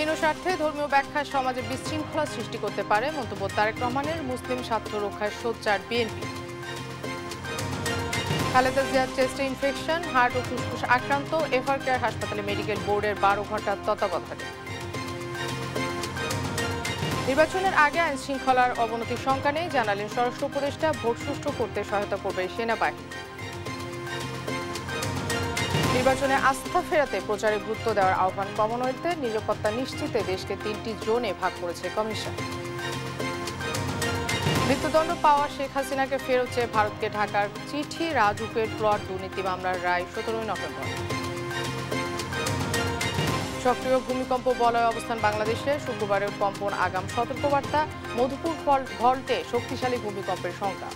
হীন স্বার্থে ধর্মীয় ব্যাখ্যা সমাজে বিশৃঙ্খলা সৃষ্টি করতে পারে মন্তব্য তারেক রহমানের। মুসলিম স্বার্থ রক্ষায় সোচ্চার বিএনপি। খালেদা জিয়ার চেস্টে ইনফেকশন, হার্ট ও ফুসফুস আক্রান্ত, এফআর কেয়ার হাসপাতালে মেডিকেল বোর্ডের 12 ঘণ্টার তত্ত্বাবধানে। নির্বাচনের আগে আইন শৃঙ্খলার অবনতির শঙ্কা নেই, জানালেন স্বরাষ্ট্র উপদেষ্টা। ভোট সুষ্ঠু করতে সহায়তা করবে সেনাবাহিনী। নির্বাচনে আস্থা ফেরাতে প্রচারে গুরুত্ব দেওয়ার আহ্বান কমনওয়েলথের। নিরাপত্তা নিশ্চিতে দেশকে 3টি জোনে ভাগ করেছে কমিশন। মৃত্যুদণ্ড পাওয়া শেখ হাসিনাকে ফেরত চেয়ে ভারতকে ঢাকার চিঠি, রাজউকের প্লট দুর্নীতি মামলার রায় 17 নভেম্বর। সক্রিয় ভূমিকম্প বলয় অবস্থান বাংলাদেশে, শুক্রবারের কম্পন আগাম সতর্কবার্তা। মধুপুর ভল্টে শক্তিশালী ভূমিকম্পের শঙ্কা।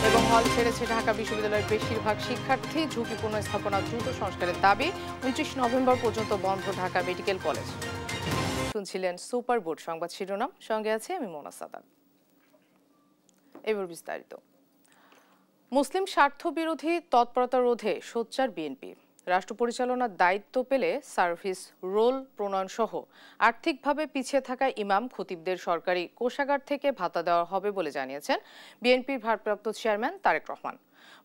এবং হল ছেড়েছে ঢাকা বিশ্ববিদ্যালয়ের বেশিরভাগ শিক্ষার্থী। ঝুঁকিপূর্ণ স্থাপনা দ্রুত সংস্কারের দাবি। 29 নভেম্বর পর্যন্ত বন্ধ ঢাকা মেডিকেল কলেজ। শুনছিলেন সুপার বোর্ড সংবাদ শিরোনাম, সঙ্গে আছে আমি মোনা সাদাত। এবার বিস্তারিত। মুসলিম স্বার্থ বিরোধী তৎপরতা রোধে সোচ্চার বিএনপি। রাষ্ট্র পরিচালনার দায়িত্ব পেলে সার্ভিস রোল প্রণয়ন সহ আর্থিকভাবে পিছিয়ে থাকা ইমাম খতিবদের সরকারি কোষাগার থেকে ভাতা দেওয়া হবে বলে জানিয়েছেন বিএনপির ভারপ্রাপ্ত চেয়ারম্যান তারেক রহমান।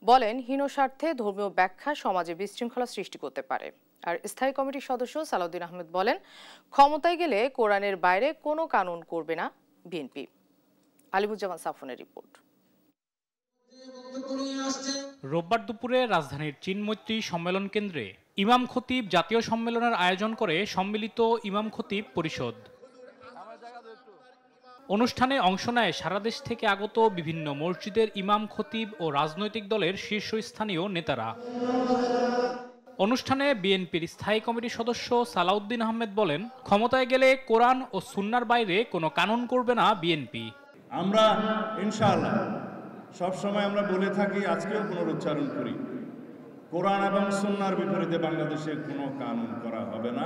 বলেন, হীন স্বার্থে ধর্মীয় ব্যাখ্যা সমাজে বিশৃঙ্খলা সৃষ্টি করতে পারে। আর স্থায়ী কমিটির সদস্য সালাউদ্দিন আহমেদ বলেন, ক্ষমতায় গেলে কোরআনের বাইরে কোনো কানুন করবে না বিএনপি। আলিমুজ্জামান সাফনের রিপোর্ট। রোববার দুপুরে রাজধানীর চীনমৈত্রী সম্মেলন কেন্দ্রে ইমাম খতিব জাতীয় সম্মেলনের আয়োজন করে সম্মিলিত ইমাম খতিব পরিষদ। অনুষ্ঠানে অংশ নেয় সারা দেশ থেকে আগত বিভিন্ন মসজিদের ইমাম খতিব ও রাজনৈতিক দলের শীর্ষস্থানীয় নেতারা। অনুষ্ঠানে বিএনপির স্থায়ী কমিটির সদস্য সালাউদ্দিন আহমেদ বলেন, ক্ষমতায় গেলে কোরআন ও সুন্নাহর বাইরে কোনো কানুন করবে না বিএনপি। আমরা ইনশাআল্লাহ সবসময় আমরা বলে থাকি, আজকেও পুনরুচ্চারণ করি, কোরআন এবং সুন্নাহর বিপরীতে বাংলাদেশে কোনো কানুন করা হবে না।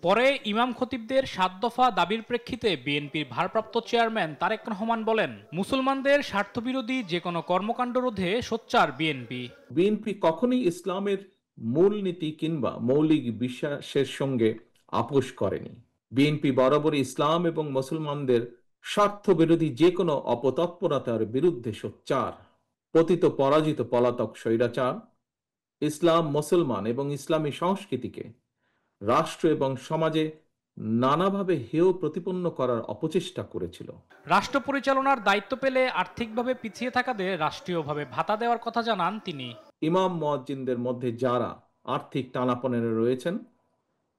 পরে ইমাম খতিবদের 7 দফা দাবির প্রেক্ষিতে বিএনপির ভারপ্রাপ্ত চেয়ারম্যান তারেক রহমান বলেন, মুসলমানদের স্বার্থবিরোধী যে কোনো কর্মকাণ্ড রোধে সোচ্চার বিএনপি। বিএনপি কখনোই ইসলামের মূলনীতি কিংবা মৌলিক বিশ্বাসের সঙ্গে আপোষ করেনি। বিএনপি বরাবরই ইসলাম এবং মুসলমানদের স্বার্থবিরোধী যে কোনো অপতৎপরতার বিরুদ্ধে সোচ্চার। পতিত পরাজিত পলাতক স্বৈরাচার ইসলাম, মুসলমান এবং ইসলামী সংস্কৃতিকে রাষ্ট্র এবং সমাজে নানাভাবে হেয় প্রতিপন্ন করার অপচেষ্টা করেছিল। রাষ্ট্র পরিচালনার দায়িত্ব পেলে আর্থিকভাবে পিছিয়ে থাকাদের রাষ্ট্রীয়ভাবে ভাতা দেওয়ার কথা জানান তিনি। ইমাম মুয়াজ্জিনদের মধ্যে যারা আর্থিক টানাপোড়েনে রয়েছেন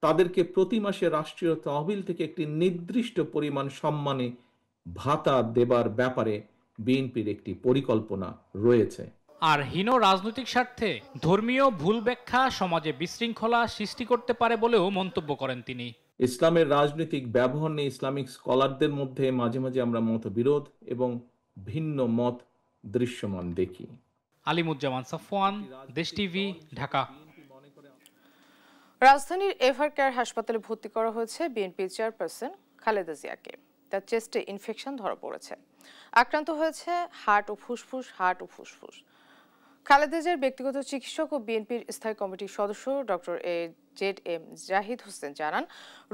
তাদেরকে প্রতি মাসে রাষ্ট্রীয় তহবিল থেকে একটি নির্দিষ্ট পরিমাণ সম্মানী ভাতা দেবার ব্যাপারে বিএনপির একটি পরিকল্পনা রয়েছে। আর হীন রাজনৈতিক স্বার্থে ধর্মীয় ভুল ব্যাখ্যা সমাজে বিশৃঙ্খলা সৃষ্টি করতে পারে বলেও মন্তব্য করেন তিনি। ইসলামের রাজনৈতিক ব্যবহার নিয়ে ইসলামিক স্কলারদের মধ্যে মাঝে মাঝে আমরা মতবিরোধ এবং ভিন্ন মত দৃশ্যমান দেখি। আলিমুজ্জামান সাফওয়ান, দেশ টিভি, ঢাকা। রাজধানীর এফআর কেয়ার হাসপাতালে ভর্তি করা হয়েছে বিএনপি চেয়ারপারসন খালেদা জিয়াকে। তার চেস্টে ইনফেকশন ধরা পড়েছে। আক্রান্ত হয়েছে হার্ট ও ফুসফুস। খালেদা জিয়ার ব্যক্তিগত চিকিৎসক ও বিএনপির স্থায়ী কমিটির সদস্য ডক্টর জেড.এম. জাহিদ হোসেন জানান,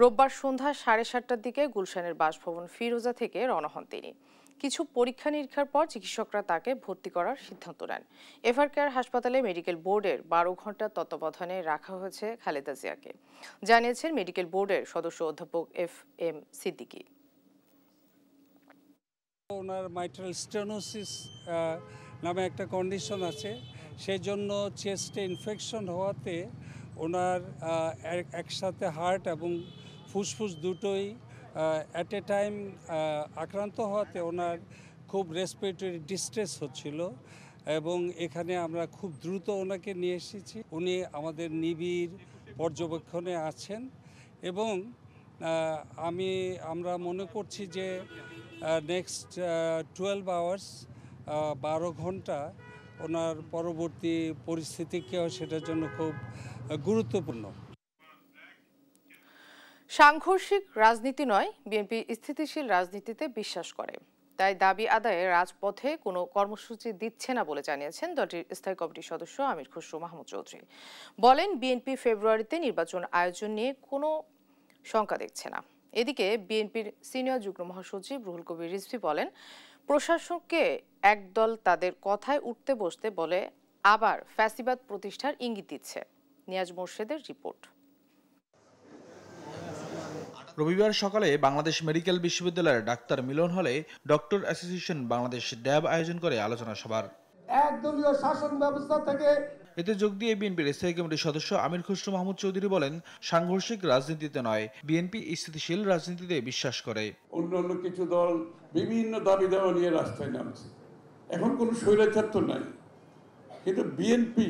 রোববার সন্ধ্যা 7:30টার দিকে গুলশানের বাসভবন ফিরোজা থেকে রওনা হন তিনি। কিছু পরীক্ষা নিরীক্ষার পর চিকিৎসকরা তাকে ভর্তি করার সিদ্ধান্ত নেন। এফআর কেয়ার হাসপাতালে মেডিকেল বোর্ডের 12 ঘণ্টার তত্ত্বাবধানে রাখা হয়েছে খালেদা জিয়াকে, জানিয়েছেন মেডিকেল বোর্ডের সদস্য অধ্যাপক এফ.এম. সিদ্দিকী। ওনার মাইট্রাল স্টেনোসিস নামে একটা কন্ডিশন আছে, সেই জন্য চেস্টে ইনফেকশন হওয়াতে ওনার একসাথে হার্ট এবং ফুসফুস দুটোই অ্যাট এ টাইম আক্রান্ত হওয়াতে ওনার খুব রেসপিরেটরি ডিস্ট্রেস হচ্ছিল এবং এখানে আমরা খুব দ্রুত ওনাকে নিয়ে এসেছি। উনি আমাদের নিবিড় পর্যবেক্ষণে আছেন এবং আমরা মনে করছি যে নেক্সট 12 আওয়ার্স 12 ঘন্টা ওনার পরবর্তী পরিস্থিতিকেও সেটার জন্য খুব গুরুত্বপূর্ণ। সাংঘর্ষিক রাজনীতি নয়, বিএনপি স্থিতিশীল রাজনীতিতে বিশ্বাস করে। তাই দাবি আদায়ে রাজপথে কোনো কর্মসূচি দিচ্ছে না বলে জানিয়েছেন দলটির স্থায়ী কমিটির সদস্য আমির খসরু মাহমুদ চৌধুরী। বলেন, বিএনপি ফেব্রুয়ারিতে নির্বাচন আয়োজন নিয়ে কোনো শঙ্কা দেখছে না। এদিকে বিএনপির সিনিয়র যুগ্ম মহাসচিব রুহুল কবির রিজভী বলেন, প্রশাসককে একদল তাদের কথায় উঠতে বসতে বলে আবার ফ্যাসিবাদ প্রতিষ্ঠার ইঙ্গিত দিচ্ছে। নিয়াজ মোর্শেদের রিপোর্ট। রবিবার সকালে বাংলাদেশ মেডিকেল বিশ্ববিদ্যালয়ের ডাক্তার মিলন হলে ডক্টর অ্যাসোসিয়েশন বাংলাদেশ ড্যাব আয়োজন করে আলোচনা সভার। একদলীয় শাসন ব্যবস্থা থেকে এতে যোগ দিয়ে বিএনপির স্থায়ী কমিটির সদস্য আমির খসরু মাহমুদ চৌধুরী বলেন, সাংঘর্ষিক রাজনীতিতে নয়, বিএনপি স্থিতিশীল রাজনীতিতে বিশ্বাস করে। অন্যান্য কিছু দল বিভিন্ন দাবি দেওয়া নিয়ে রাস্তায় নামছে, এখন কোনো স্বৈরাচার তো নাই, কিন্তু বিএনপি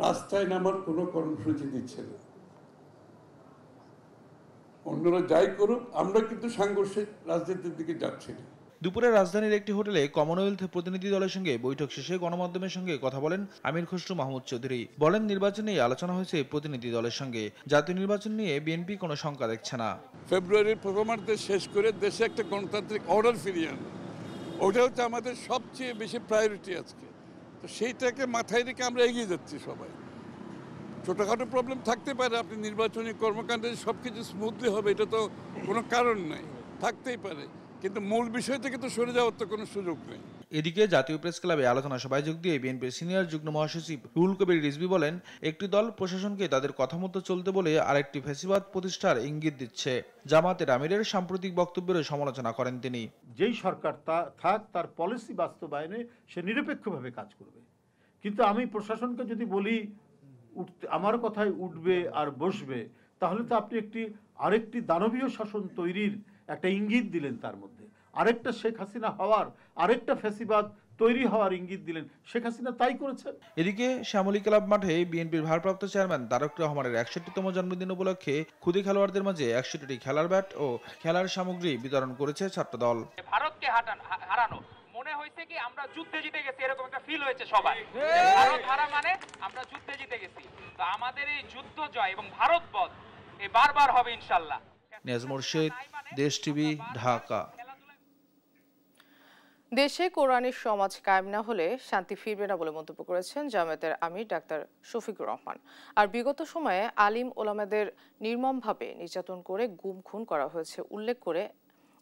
রাস্তায় নামার কোনো কর্মসূচি দিচ্ছে না। অন্যরা যাই করুক, আমরা কিন্তু সাংঘর্ষিক রাজনীতির দিকে যাচ্ছি না। দুপুরে রাজধানীর একটি হোটেলে কমনওয়েলথ প্রতিনিধি দলের সঙ্গে বৈঠক শেষে গণমাধ্যমের সঙ্গে কথা বলেন আমির খসরু মাহমুদ চৌধুরী। বলেন, নির্বাচন নিয়ে আলোচনা হয়েছে প্রতিনিধি দলের সঙ্গে, জাতীয় নির্বাচন নিয়ে বিএনপি কোনো শঙ্কা দেখছে না। ফেব্রুয়ারির প্রথমার্ধে শেষ করে দেশে একটা গণতান্ত্রিক অর্ডার ফিরিয়ে আনা, ওটা হচ্ছে আমাদের সবচেয়ে বেশি প্রায়োরিটি আজকে। তো সেইটাকে মাথায় রেখে আমরা এগিয়ে যাচ্ছি সবাই। ছোটোখাটো প্রবলেম থাকতে পারে, আপনি নির্বাচনী কর্মকাণ্ডে সব কিছু স্মুথলি হবে এটা তো কোনো কারণ নাই, থাকতেই পারে, কিন্তু মূল বিষয় থেকে তো সরে যাওয়ার তো কোনো সুযোগ নেই। এদিকে জাতীয় প্রেস ক্লাবে আলোচনা সভায় যোগ দিয়ে বিএনপির সিনিয়র যুগ্ম মহাসচিব রুহুল কবির রিজভী বলেন, একটি দল প্রশাসনকে তাদের কথা মতো চলতে বলে আরেকটি ফ্যাসিবাদ প্রতিষ্ঠার ইঙ্গিত দিচ্ছে। জামাতের আমিরের সাম্প্রতিক বক্তব্যের সমালোচনা করেন তিনি। যেই সরকার থাক, তার পলিসি বাস্তবায়নে সে নিরপেক্ষভাবে কাজ করবে, কিন্তু আমি প্রশাসনকে যদি বলি আমার কথায় উঠবে আর বসবে, তাহলে তো আপনি আরেকটি দানবীয় শাসন তৈরির একটা ইঙ্গিত দিলেন, তার মধ্যে আরেকটা শেখ হাসিনা হওয়ার, আরেকটা ফ্যাসিবাদ তৈরি হওয়ার ইঙ্গিত দিলেন। শেখ হাসিনা তাই করেছেন। এদিকে শ্যামলী ক্লাব মাঠে বিএনপির ভারপ্রাপ্ত চেয়ারম্যান তারেক রহমানের 61তম জন্মদিন উপলক্ষে ক্ষুদে খেলোয়াড়দের মাঝে 100টি খেলার ব্যাট ও খেলার সামগ্রী বিতরণ করেছে ছাত্রদল। ভারতকে হারানো মনে হয়েছে কি আমরা যুদ্ধে জিতে গেছি, এরকম একটা ফিল হয়েছে সবাই। ভারত হারা মানে আমরা যুদ্ধে জিতে গেছি। তো আমাদের এই যুদ্ধ জয় এবং ভারত বধ বারবার হবে ইনশাআল্লাহ। নিয়াজ মোর্শেদ, দেশ টিভি, ঢাকা। দেশে কোরআনের সমাজ কায়েম না হলে শান্তি ফিরবে না বলে মন্তব্য করেছেন জামায়াতের আমির ডাক্তার শফিকুর রহমান। আর বিগত সময়ে আলিম ওলামাদের নির্মমভাবে নির্যাতন করে গুম খুন করা হয়েছে উল্লেখ করে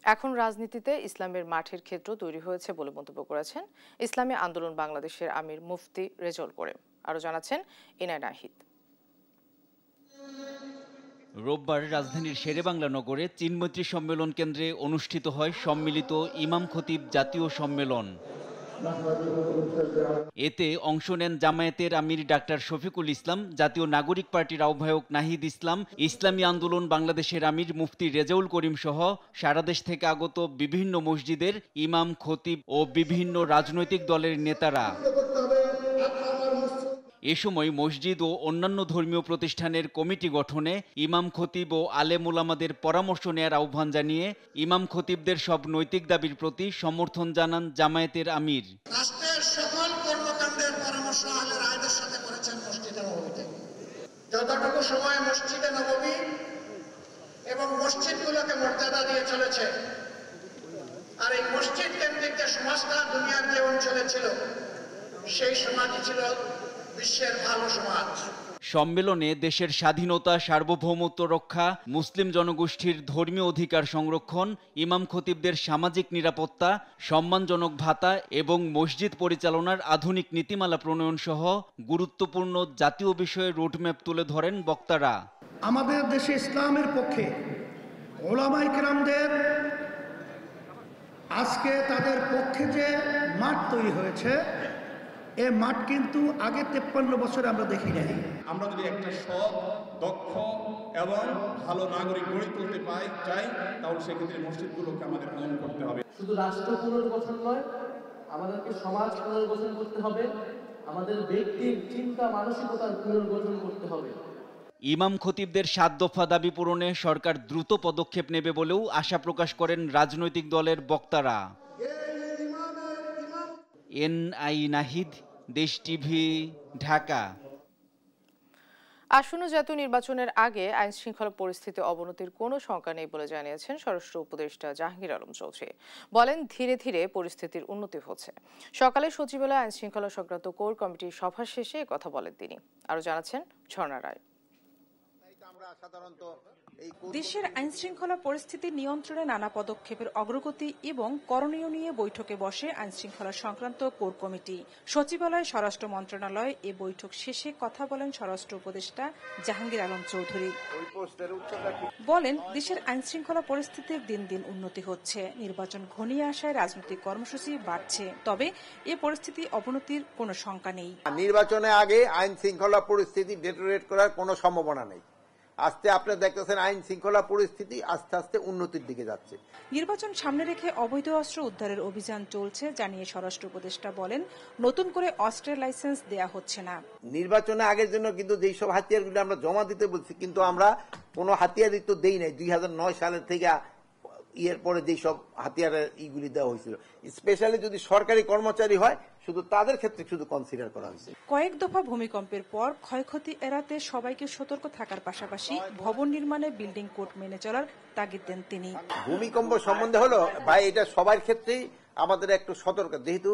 এখন রাজনীতিতে ইসলামের মাঠের ক্ষেত্র তৈরি হয়েছে বলে মন্তব্য করেছেন ইসলামী আন্দোলন বাংলাদেশের আমির মুফতি রেজাউল করিম। আরও জানাচ্ছেন ইনায় নাহিদ। রোববার রাজধানীর শেরেবাংলা নগরে চীনমৈত্রী সম্মেলন কেন্দ্রে অনুষ্ঠিত হয় সম্মিলিত ইমাম খতিব জাতীয় সম্মেলন। এতে অংশ নেন জামায়াতের আমির ডাক্তার শফিকুল ইসলাম, জাতীয় নাগরিক পার্টির আহ্বায়ক নাহিদ ইসলাম, ইসলামী আন্দোলন বাংলাদেশের আমির মুফতি রেজাউল করিম সহ সারা দেশ থেকে আগত বিভিন্ন মসজিদের ইমাম খতিব ও বিভিন্ন রাজনৈতিক দলের নেতারা। এ সময় মসজিদ ও অন্যান্য ধর্মীয় প্রতিষ্ঠানের কমিটি গঠনে ইমাম খতিব ও আলেম ওলামাদের পরামর্শ নেয়ার আহ্বান জানিয়ে ইমাম খতিবদের সব নৈতিক দাবির প্রতি সমর্থন জানান জামায়াতের আমির। রাষ্ট্রের সকল কর্মকাণ্ডের পরামর্শ আহলে রায়দের সাথে করেছেন মসজিদে নববীতে। যতটুকু সময় মসজিদে নববী এবং মসজিদগুলোকে মর্যাদা দিয়ে চলেছে, আর এই মসজিদ কেন্দ্রিক যে সমাজটা দুনিয়ার যে অঞ্চলে ছিল, সেই সমাজই ছিল বিশ্বের ভালো সমাজ। সম্মেলনে দেশের স্বাধীনতা, সার্বভৌমত্ব রক্ষা, মুসলিম জনগোষ্ঠীর ধর্মীয় অধিকার সংরক্ষণ, ইমাম খতিবদের সামাজিক নিরাপত্তা, সম্মানজনক ভাতা এবং মসজিদ পরিচালনার আধুনিক নীতিমালা প্রণয়ন সহ গুরুত্বপূর্ণ জাতীয় বিষয়ে রোডম্যাপ তুলে ধরেন বক্তারা। আমাদের দেশে ইসলামের পক্ষে ওলামায়ে কেরামদের আজকে তাদের পক্ষে যে মাঠ তৈরি হয়েছে, এ মাঠ কিন্তু আগে 53 বছরে আমরা দেখি নাই। আমরা যদি একটা সৎ, দক্ষ এবং ভালো নাগরিক গড়ে তুলতে চাই, তাহলে সেক্ষেত্রে মসজিদগুলোকে আমাদের উন্নয়ন করতে হবে। শুধু রাষ্ট্র পুনর্গঠন নয়, আমাদেরকে সমাজ পুনর্গঠন করতে হবে, আমাদের ব্যক্তির চিন্তা মানসিকতার পুনর্গঠন করতে হবে। ইমাম খতিবদের 7 দফা দাবি পূরণে সরকার দ্রুত পদক্ষেপ নেবে বলেও আশা প্রকাশ করেন রাজনৈতিক দলের বক্তারা। এনআই নাহিদ, দেশ টিভি, ঢাকা। আসন্ন জাতীয় নির্বাচনের আগে আইন শৃঙ্খলা পরিস্থিতি অবনতির কোনো শঙ্কা নেই বলে জানিয়েছেন স্বরাষ্ট্র উপদেষ্টা জাহাঙ্গীর আলম চৌধুরী। বলেন, ধীরে ধীরে পরিস্থিতির উন্নতি হচ্ছে। সকালে সচিবালয়ে আইন শৃঙ্খলা সংক্রান্ত কোর কমিটির সভা শেষে কথা বলেন তিনি। আরও জানাচ্ছেন ঝর্ণা রায়। দেশের আইনশৃঙ্খলা পরিস্থিতি নিয়ন্ত্রণে নানা পদক্ষেপের অগ্রগতি এবং করণীয় নিয়ে বৈঠকে বসে আইনশৃঙ্খলা সংক্রান্ত কোর কমিটি। সচিবালয়, স্বরাষ্ট্র মন্ত্রণালয় এ বৈঠক শেষে কথা বলেন স্বরাষ্ট্র উপদেষ্টা জাহাঙ্গীর আলম চৌধুরী। বলেন, দেশের আইনশৃঙ্খলা পরিস্থিতির দিন দিন উন্নতি হচ্ছে, নির্বাচন ঘনিয়ে আসায় রাজনৈতিক কর্মসূচি বাড়ছে, তবে এ পরিস্থিতি অবনতির কোনো শঙ্কা নেই। নির্বাচনের আগে আইন শৃঙ্খলা পরিস্থিতি ডেটোরেট করার কোনো সম্ভাবনা নেই। আস্তে আপনারা দেখতেছেন আইন শৃঙ্খলা পরিস্থিতি আস্তে আস্তে উন্নতির দিকে যাচ্ছে। নির্বাচন সামনে রেখে অবৈধ অস্ত্র উদ্ধারের অভিযান চলছে জানিয়ে স্বরাষ্ট্র উপদেষ্টা বলেন, নতুন করে অস্ত্রের লাইসেন্স দেয়া হচ্ছে না। নির্বাচনের আগের জন্য কিন্তু যেই সব হাতিয়ারগুলো আমরা জমা দিতে বলছি, কিন্তু আমরা কোনো হাতিয়ারই তো দেই নাই। 2009 সালের থেকে ইয়ের পরে যেই সব হাতিয়ারের ইগুলি দেওয়া হয়েছিল, স্পেশালি যদি সরকারি কর্মচারী হয় শুধু তাদের ক্ষেত্রে শুধু কনসিডার করা হয়েছে। কয়েক দফা ভূমিকম্পের পর ক্ষয়ক্ষতি এড়াতে সবাইকে সতর্ক থাকার পাশাপাশি ভবন নির্মাণে বিল্ডিং কোড মেনে চলার তাগিদ দেন তিনি। ভূমিকম্প সম্বন্ধে হলো ভাই, এটা সবার ক্ষেত্রেই আমাদের একটু সতর্ক, যেহেতু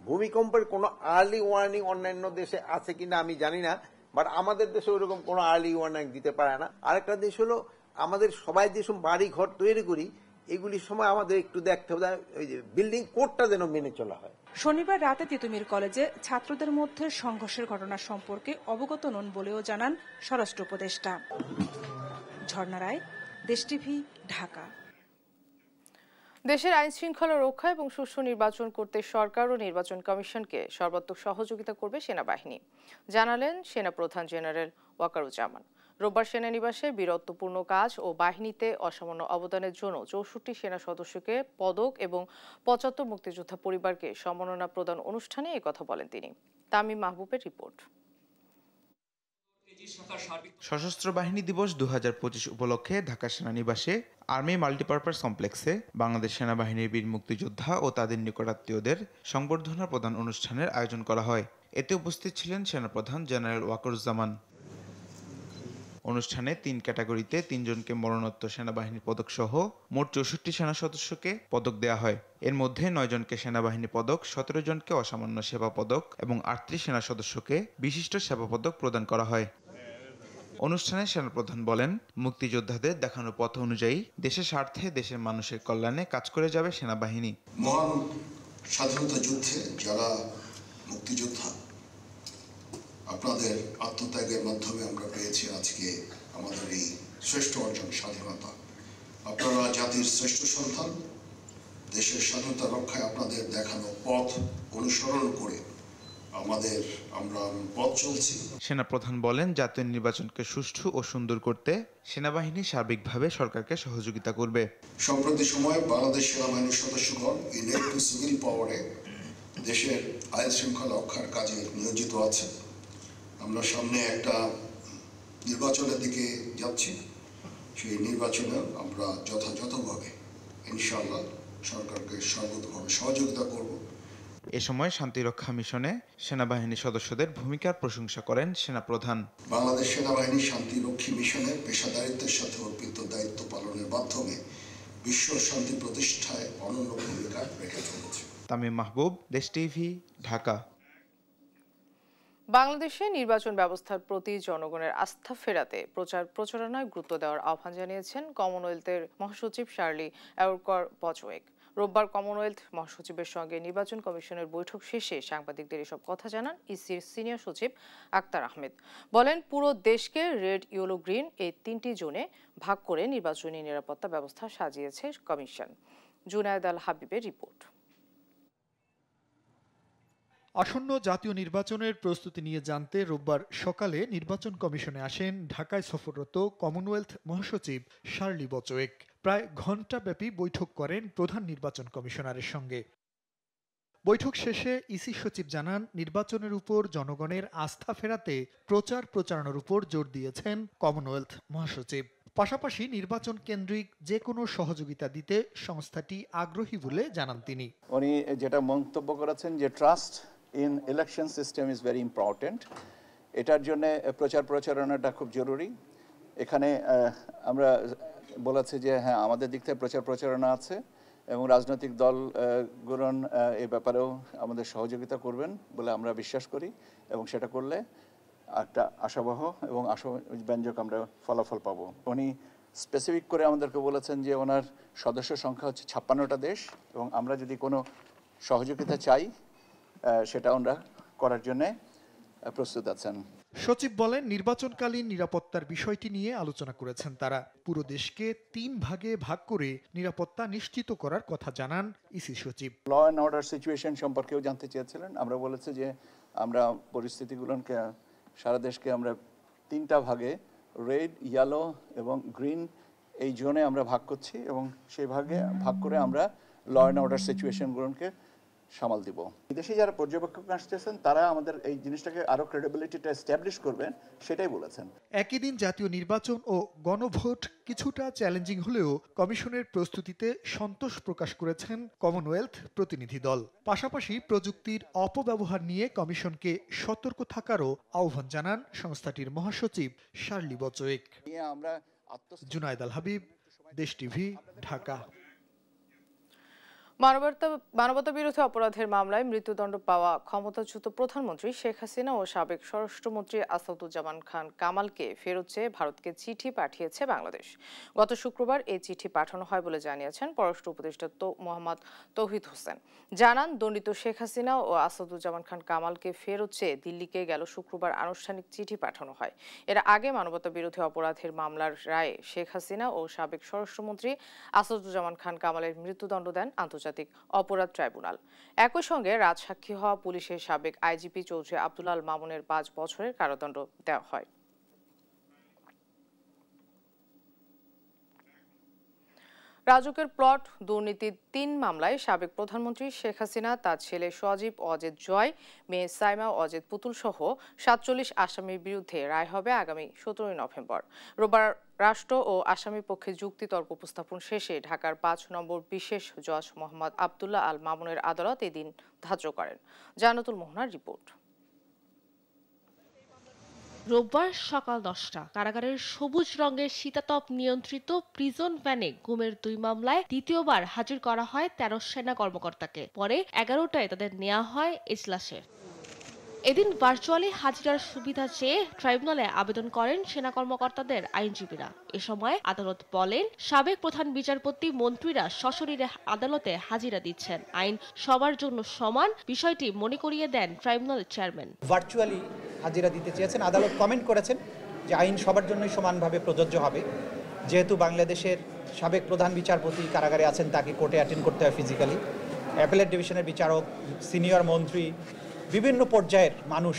ভূমিকম্পের কোনো আর্লি ওয়ার্নিং অন্যান্য দেশে আছে কিনা আমি জানি না, বাট আমাদের দেশে ওইরকম কোনো আর্লি ওয়ার্নিং দিতে পারে না। আরেকটা দেশ হলো আমাদের সবাই যেসব বাড়ি ঘর তৈরি করি এগুলির সময় আমাদের একটু দেখতে হবে ওই যে বিল্ডিং কোডটা যেন মেনে চলা হয়। শনিবার রাতে তিতুমির কলেজে ছাত্রদের মধ্যে সংঘর্ষের ঘটনা সম্পর্কে অবগত নন বলেও জানান স্বরাষ্ট্র উপদেষ্টা। ঝর্ণা রায়, দেশ টিভি, ঢাকা। দেশের আইন শৃঙ্খলা রক্ষা এবং সুষ্ঠু নির্বাচন করতে সরকার ও নির্বাচন কমিশনকে সর্বাত্মক সহযোগিতা করবে সেনাবাহিনী, জানালেন সেনাপ্রধান জেনারেল ওয়াকারুজ্জামান। রোববার সেনানিবাসে বীরত্বপূর্ণ কাজ ও বাহিনীতে অসামান্য অবদানের জন্য 64 সেনা সদস্যকে পদক এবং 75 মুক্তিযোদ্ধা পরিবারকে সম্মাননা প্রদান অনুষ্ঠানে একথা বলেন তিনি। তামিম মাহবুবের রিপোর্ট। সশস্ত্র বাহিনী দিবস 2025 উপলক্ষে ঢাকা সেনানিবাসে আর্মি মাল্টিপারপাস কমপ্লেক্সে বাংলাদেশ সেনাবাহিনীর বীর মুক্তিযোদ্ধা ও তাদের নিকটাত্মীয়দের সংবর্ধনা প্রদান অনুষ্ঠানের আয়োজন করা হয়। এতে উপস্থিত ছিলেন সেনাপ্রধান জেনারেল ওয়াকারুজ্জামান। অনুষ্ঠানে 3 ক্যাটাগরিতে 3 জনকে মরণোত্তর সেনাবাহিনীর পদক সহ মোট 64 সেনা সদস্যকে পদক দেয়া হয়। এর মধ্যে 9 জনকে সেনাবাহিনী পদক, 17 জনকে অসামান্য সেবা পদক এবং 38 সেনা সদস্যকে বিশিষ্ট সেবা পদক প্রদান করা হয়। অনুষ্ঠানে সেনাপ্রধান বলেন, মুক্তিযোদ্ধাদের দেখানো পথ অনুযায়ী দেশের স্বার্থে, দেশের মানুষের কল্যাণে কাজ করে যাবে সেনাবাহিনী। মহান স্বাধীনতা যুদ্ধে যারা মুক্তিযোদ্ধা, আপনাদের আত্মত্যাগের মাধ্যমে আমরা পেয়েছি আজকে আমাদের এই শ্রেষ্ঠ অর্জন স্বাধীনতা। আপনারা জাতির শ্রেষ্ঠ সন্তান। দেশের স্বাধীনতা রক্ষায় আপনাদের দেখানো পথ অনুসরণ করে আমরা পথ চলছি। সেনাপ্রধান বলেন, জাতীয় নির্বাচনকে সুষ্ঠু ও সুন্দর করতে সেনাবাহিনী সার্বিকভাবে সরকারকে সহযোগিতা করবে। সম্প্রতি সময়ে বাংলাদেশ সেনাবাহিনীর সদস্যগণ ইনেক্ট টু সিভিল পাওয়ারে দেশের আইন শৃঙ্খলা রক্ষার কাজে নিয়োজিত আছে। আমরা সামনে একটা নির্বাচনের দিকে যাচ্ছি। সেই নির্বাচনে আমরা যথাযথভাবে ইনশাআল্লাহ সরকারকে সর্বতভাবে সহযোগিতা করব। এ সময় শান্তিরক্ষা মিশনে সেনাবাহিনী সদস্যদের ভূমিকার প্রশংসা করেন সেনাপ্রধান। বাংলাদেশ সেনাবাহিনী শান্তিরক্ষী মিশনে পেশাদারিত্বের সাথে অর্পিত দায়িত্ব পালনের মাধ্যমে বিশ্ব শান্তি প্রতিষ্ঠায় অনন্য ভূমিকা রেখে চলেছে। তামিম মাহবুব, দেশ টিভি, ঢাকা। বাংলাদেশে নির্বাচন ব্যবস্থার প্রতি জনগণের আস্থা ফেরাতে প্রচার প্রচারণায় গুরুত্ব দেওয়ার আহ্বান জানিয়েছেন কমনওয়েলথের মহাসচিব শার্লি এওরকর-বচওয়েক। রোববার কমনওয়েলথ মহাসচিবের সঙ্গে নির্বাচন কমিশনের বৈঠক শেষে সাংবাদিকদের এসব কথা জানান ইসির সিনিয়র সচিব আক্তার আহমেদ। বলেন, পুরো দেশকে রেড, ইয়েলো, গ্রিন এই 3টি জোনে ভাগ করে নির্বাচনী নিরাপত্তা ব্যবস্থা সাজিয়েছে কমিশন। জুনায়েদ আল হাবিবের রিপোর্ট। আসন্ন জাতীয় নির্বাচনের প্রস্তুতি নিয়ে জানতে রোববার সকালে নির্বাচন কমিশনে আসেন ঢাকায় সফররত কমনওয়েলথ মহাসচিব শার্লি বচওয়েক। প্রায় ঘণ্টাব্যাপী বৈঠক করেন প্রধান নির্বাচন কমিশনারের সঙ্গে। বৈঠক শেষে ইসি সচিব জানান, নির্বাচনের উপর জনগণের আস্থা ফেরাতে প্রচার প্রচারণার উপর জোর দিয়েছেন কমনওয়েলথ মহাসচিব। পাশাপাশি নির্বাচন কেন্দ্রিক যে কোনো সহযোগিতা দিতে সংস্থাটি আগ্রহী বলে জানান তিনি। উনি যেটা মন্তব্য করেছেন যে trust in election system is very important, এটার জন্য প্রচার প্রচারণাটা খুব জরুরি। এখানে আমরা বলেছি যে হ্যাঁ, আমাদের দিক থেকে প্রচার প্রচারণা আছে এবং রাজনৈতিক দলগুলো এই ব্যাপারেও আমাদের সহযোগিতা করবেন বলে আমরা বিশ্বাস করি এবং সেটা করলে একটা আশাবহ এবং আশাব্যঞ্জক আমরা ফলাফল পাবো। উনি স্পেসিফিক করে আমাদেরকে বলেছেন যে ওনার সদস্য সংখ্যা হচ্ছে 56টা দেশ এবং আমরা যদি কোনো সহযোগিতা চাই সেটা ওনারা করার জন্যে প্রস্তুত আছেন। সচিব বলেন, নির্বাচনকালীন নিরাপত্তার বিষয়টি নিয়ে আলোচনা করেছেন তারা। পুরো দেশকে 3 ভাগে ভাগ করে নিরাপত্তা নিশ্চিত করার কথা জানান ইসি সচিব। ল অ্যান্ড অর্ডার সিচুয়েশন সম্পর্কেও জানতে চেয়েছিলেন। আমরা বলেছি যে আমরা পরিস্থিতিগুলোকে সারা দেশকে আমরা 3টা ভাগে, রেড, ইয়েলো এবং গ্রিন, এই জোনে আমরা ভাগ করছি এবং সেই ভাগে ভাগ করে আমরা ল অ্যান্ড অর্ডার সিচুয়েশনগুলোকে সামাল দিব। বিদেশি যারা পর্যবেক্ষক আসতেছেন তারা আমাদের এই জিনিসটাকে আরো ক্রেডিবিলিটিটা এস্টাবলিশ করবেন, সেটাই বলেছেন। একই দিন জাতীয় নির্বাচন ও গণভোট কিছুটা চ্যালেঞ্জিং হলেও কমিশনের প্রস্তুতিতে সন্তোষ প্রকাশ করেছেন কমনওয়েলথ প্রতিনিধি দল। পাশাপাশি প্রযুক্তির অপব্যবহার নিয়ে কমিশনকে সতর্ক থাকারও আহ্বান জানান সংস্থাটির মহাসচিব শার্লি বচোয়েক। জুনায়েদ আল হাবিব, দেশ টিভি, ঢাকা। মানবতা বিরোধী অপরাধের মামলায় মৃত্যুদণ্ড পাওয়া ক্ষমতাচ্যুত প্রধানমন্ত্রী শেখ হাসিনা ও সাবেক স্বরাষ্ট্রমন্ত্রী আসাদুজ্জামান খান কামালকে ফেরত চেয়ে ভারতকে চিঠি পাঠিয়েছে বাংলাদেশ। গত শুক্রবার এই চিঠি পাঠানো হয় বলে জানিয়েছেন পররাষ্ট্র উপদেষ্টা মোহাম্মদ তৌহিদ হোসেন। জানান, দণ্ডিত শেখ হাসিনা ও আসাদুজ্জামান খান কামালকে ফেরত চেয়ে দিল্লিকে গেল শুক্রবার আনুষ্ঠানিক চিঠি পাঠানো হয়। এর আগে মানবতা বিরোধী অপরাধের মামলার রায়ে শেখ হাসিনা ও সাবেক স্বরাষ্ট্রমন্ত্রী আসাদুজ্জামান খান কামালের মৃত্যুদণ্ড দেন আন্তর্জাতিক অপরাধ ট্রাইব্যুনাল। একই সঙ্গে রাজসাক্ষী হওয়া পুলিশের সাবেক আইজিপি চৌধুরী আব্দুল আল মামুনের 5 বছরের কারাদণ্ড দেওয়া হয়। রাজুকের প্লট দুর্নীতির 3 মামলায় সাবেক প্রধানমন্ত্রী শেখ হাসিনা, তার ছেলে সজীব অজেদ জয়, মেয়ে সাইমা অজেদ পুতুল সহ 47 আসামির বিরুদ্ধে রায় হবে আগামী 17 নভেম্বর। রোববার রাষ্ট্র ও আসামি পক্ষে যুক্তি তর্ক উপস্থাপন শেষে ঢাকার 5 নম্বর বিশেষ জজ মোহাম্মদ আব্দুল্লাহ আল মামুনের আদালত এদিন ধার্য করেন। জান্নাতুল মোহনার রিপোর্ট। রোববার সকাল 10টা কারাগারের সবুজ রঙের শীতাতপ নিয়ন্ত্রিত প্রিজন ভ্যানে গুমের 2 মামলায় দ্বিতীয়বার হাজির করা হয় 13 সেনা কর্মকর্তাকে। পরে 11টায় তাদের নেওয়া হয় এজলাসে। এদিন ভার্চুয়ালি হাজিরার সুবিধা চেয়ে ট্রাইব্যুনালে আবেদন করেন সেনা কর্মকর্তাদের আইনজীবীরা। এ সময় আদালত বলেন, সাবেক প্রধান বিচারপতি মন্ত্রীরা সশরীরে আদালতে হাজিরা দিচ্ছেন, আইন সবার জন্য সমান, বিষয়টি মনে করিয়ে দেন ট্রাইব্যুনাল চেয়ারম্যান। ভার্চুয়ালি হাজিরা দিতে চেয়েছেন, আদালত কমেন্ট করেছেন যে আইন সবার জন্যই সমানভাবে প্রযোজ্য হবে। যেহেতু বাংলাদেশের সাবেক প্রধান বিচারপতি কারাগারে আছেন, তাকে কোর্টে অ্যাটেন্ড করতে হয় ফিজিক্যালি। অ্যাপেলেট ডিভিশনের বিচারক, সিনিয়র মন্ত্রী, বিভিন্ন পর্যায়ের মানুষ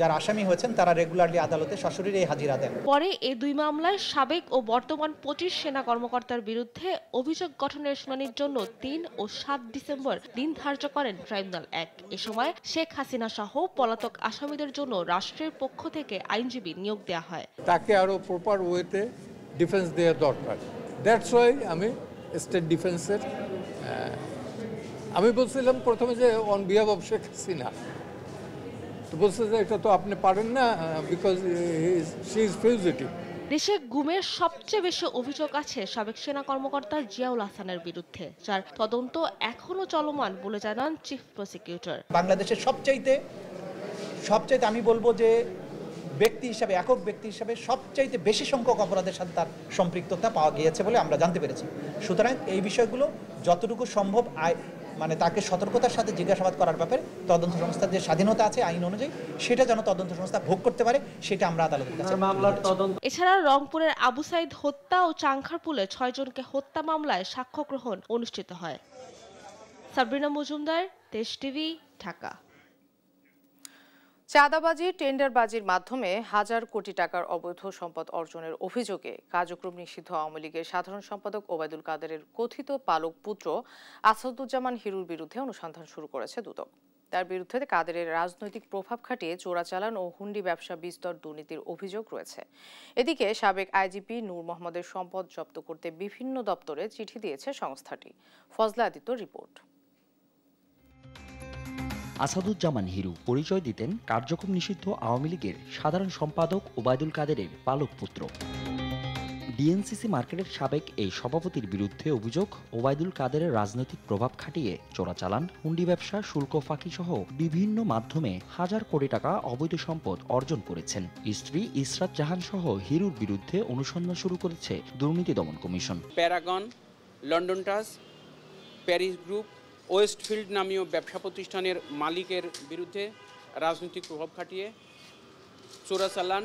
যারা আসামি হয়েছেন তারা রেগুলারলি আদালতে সশরীরে হাজিরা দেন। পরে এই 2 মামলায় সাবেক ও বর্তমান 25 সেনা কর্মকর্তার বিরুদ্ধে অভিযোগ গঠনের শুনানির জন্য 3 ও 7 ডিসেম্বর দিন ধার্য করেন ট্রাইব্যুনাল 1। এ সময় শেখ হাসিনা সহ পলাতক আসামিদের জন্য রাষ্ট্রের পক্ষ থেকে আইনজীবী নিয়োগ দেওয়া হয়। তাকে আরো প্রপার ওয়েতে ডিফেন্স দেওয়া দরকার। দ্যাটস ওয়াই আমি স্টেট ডিফেন্সের আমি বলছিলাম প্রথমে যে on behalf of Sheikh Hasina, তো বলছে যে এটা তো আপনি পারেন না, বিকজ শি ইজ ফিউজিটিভ। দেশে গুমের সবচেয়ে বেশি অভিযোগ আছে সাবেক সেনা কর্মকর্তা জিয়াউল হাসানের বিরুদ্ধে, যার তদন্ত এখনো চলমান বলে জানান চিফ প্রসিকিউটর। বাংলাদেশের সবচাইতে আমি বলবো যে ব্যক্তি হিসাবে, একক ব্যক্তি হিসাবে সবচাইতে বেশি সংখ্যক অপরাধের সাথে তার সম্পৃক্ততা পাওয়া গিয়েছে বলে আমরা জানতে পেরেছি। সুতরাং এই বিষয়গুলো যতটুকু সম্ভব মানে তাকে সতর্কতার সাথে জিজ্ঞাসাবাদ করার ব্যাপারে তদন্ত সংস্থার যে স্বাধীনতা আছে আইন অনুযায়ী, সেটা যেন তদন্ত সংস্থা ভোগ করতে পারে, সেটা আমরা আদালতের কাছে। এছাড়া রংপুরের আবু সাইদ হত্যা ও চাংখারপুলে 6 জনকে হত্যা মামলায় সাক্ষ্য গ্রহণ অনুষ্ঠিত হয়। সাবরিনা মজুমদার, দেশ টিভি, ঢাকা। চাঁদাবাজি, টেন্ডারবাজির মাধ্যমে হাজার কোটি টাকার অবৈধ সম্পদ অর্জনের অভিযোগে কার্যক্রম নিষিদ্ধ আওয়ামী লীগের সাধারণ সম্পাদক ওবায়দুল কাদেরের কথিত পালক পুত্র আসাদুজ্জামান হিরুর বিরুদ্ধে অনুসন্ধান শুরু করেছে দুদক। তার বিরুদ্ধে কাদেরের রাজনৈতিক প্রভাব খাটিয়ে চোরাচালান ও হুন্ডি ব্যবসা বিস্তর দুর্নীতির অভিযোগ রয়েছে। এদিকে সাবেক আইজিপি নূর মোহাম্মদের সম্পদ জব্দ করতে বিভিন্ন দপ্তরে চিঠি দিয়েছে সংস্থাটি। ফজলা আদিত্য রিপোর্ট। আসাদুজ্জামান হিরু পরিচয় দিতেন কার্যক্রম নিষিদ্ধ আওয়ামী লীগের সাধারণ সম্পাদক ওবায়দুল কাদেরের পালক পুত্র। ডিএনসিসি মার্কেটের সাবেক এই সভাপতির বিরুদ্ধে অভিযোগ, ওবায়দুল কাদেরের রাজনৈতিক প্রভাব খাটিয়ে চোরাচালান, হুন্ডি ব্যবসা, শুল্ক ফাঁকি সহ বিভিন্ন মাধ্যমে হাজার কোটি টাকা অবৈধ সম্পদ অর্জন করেছেন। স্ত্রী ইসরাত জাহান সহ হিরুর বিরুদ্ধে অনুসন্ধান শুরু করেছে দুর্নীতি দমন কমিশন। প্যারাগন, লন্ডন টাস, প্যারিস গ্রুপ, ওয়েস্টফিল্ড নামীয় ব্যবসা প্রতিষ্ঠানের মালিকের বিরুদ্ধে রাজনৈতিক প্রভাব খাটিয়ে চোরাচালান,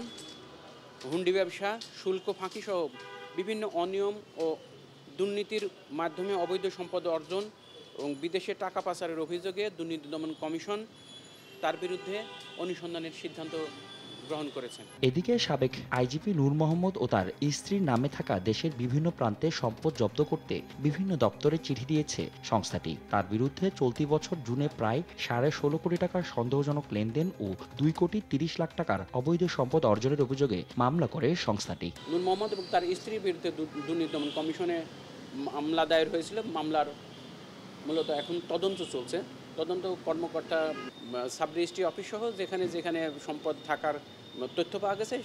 হুন্ডি ব্যবসা, শুল্ক ফাঁকি সহ বিভিন্ন অনিয়ম ও দুর্নীতির মাধ্যমে অবৈধ সম্পদ অর্জন এবং বিদেশে টাকা পাচারের অভিযোগে দুর্নীতি দমন কমিশন তার বিরুদ্ধে অনুসন্ধানের সিদ্ধান্ত গ্রহণ করেছেন। এদিকে সাবেক আইজিপি নূর মোহাম্মদ ও তার স্ত্রীর নামে থাকা দেশের বিভিন্ন প্রান্তে সম্পদ জব্দ করতে বিভিন্ন দপ্তরে চিঠি দিয়েছে সংস্থাটি। তার বিরুদ্ধে চলতি বছর জুনে প্রায় 16.5 কোটি টাকার সন্দেহজনক লেনদেন ও 2 কোটি 30 লাখ টাকার অবৈধ সম্পদ অর্জনের অভিযোগে মামলা করে সংস্থাটি। নূর মোহাম্মদ এবং তার স্ত্রীর বিরুদ্ধে দুর্নীতি দমন কমিশনে মামলা দায়ের হয়েছিল। মামলার মূলত এখন তদন্ত চলছে। তদন্ত কর্মকর্তা সাব রেজিস্ট্রি অফিস সহ যেখানে যেখানে সম্পদ থাকার তথ্য পাওয়া গেছে